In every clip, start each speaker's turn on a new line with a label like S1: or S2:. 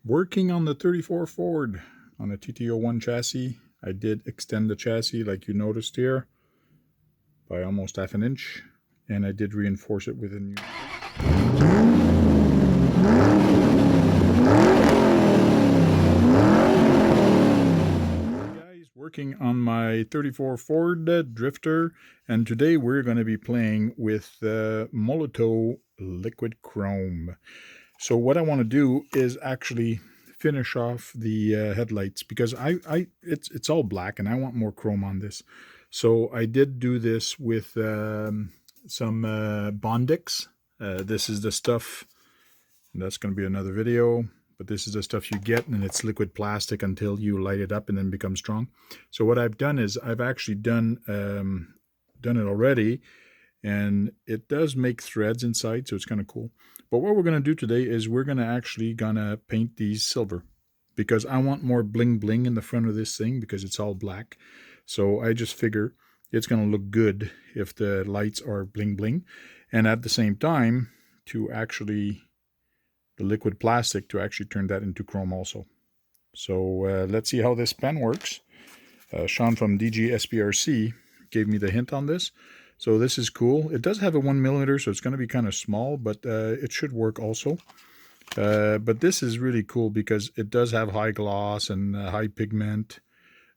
S1: Working on the 34 Ford on a TT01 chassis. I did extend the chassis like you noticed here by almost ½ inch, and I did reinforce it with a new guys, working on my 34 Ford Drifter, and today we're going to be playing with MOLOTOW liquid chrome. So what I want to do is actually finish off the headlights, because it's all black and I want more chrome on this. So I did do this with some Bondix. This is the stuff, and that's going to be another video, but this is the stuff you get, and it's liquid plastic until you light it up and then become strong. So what I've done is I've actually done it already, and it does make threads inside, so it's kind of cool. But what we're going to do today is we're going to actually paint these silver, because I want more bling bling in the front of this thing because it's all black. So I just figure it's going to look good if the lights are bling bling, and at the same time to actually the liquid plastic to actually turn that into chrome also. So let's see how this pen works. Sean from DG SPRC gave me the hint on this. So this is cool. It does have a 1mm, so it's going to be kind of small, but it should work also. But this is really cool because it does have high gloss and high pigment.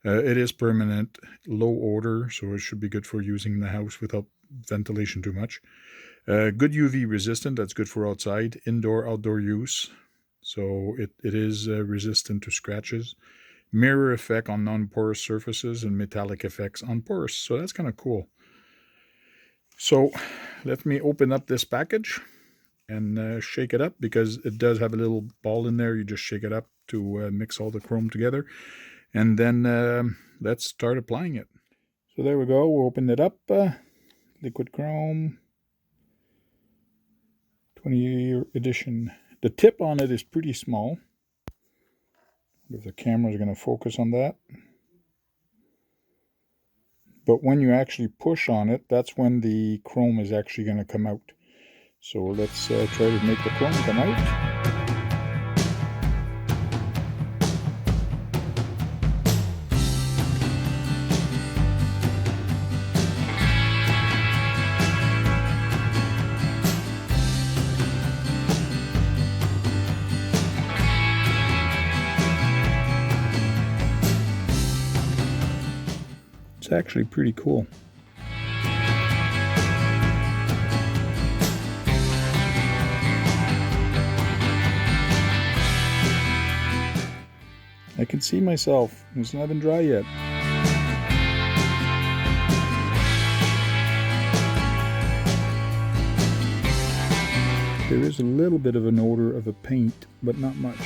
S1: It is permanent, low odor, so it should be good for using in the house without ventilation too much. Good UV resistant, that's good for outside, indoor, outdoor use. So it is resistant to scratches. Mirror effect on non-porous surfaces and metallic effects on porous, so that's kind of cool. So let me open up this package and shake it up, because it does have a little ball in there. You just shake it up to mix all the chrome together, and then let's start applying it. So there we go, we'll open it up. Liquid chrome 20-year edition. The tip on it is pretty small. If the camera is going to focus on that. But when you actually push on it, that's when the chrome is actually going to come out. So let's try to make the chrome come out. It's actually pretty cool. I can see myself. It's not even dry yet. There is a little bit of an odor of a paint, but not much.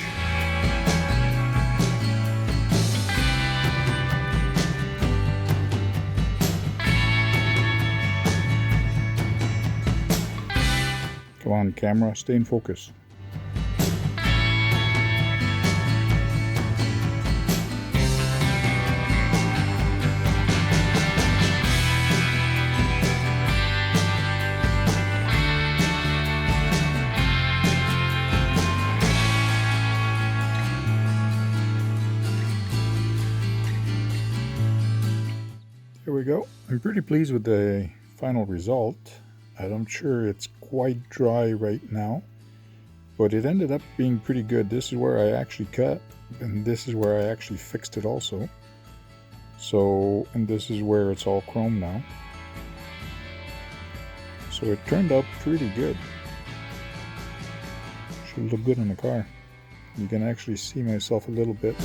S1: Come on, camera, stay in focus. There we go. I'm pretty pleased with the final result. I'm sure it's quite dry right now, but it ended up being pretty good. This is where I actually cut, and this is where I actually fixed it also. So, and this is where it's all chrome now. So it turned out pretty good. Should look good in the car. You can actually see myself a little bit.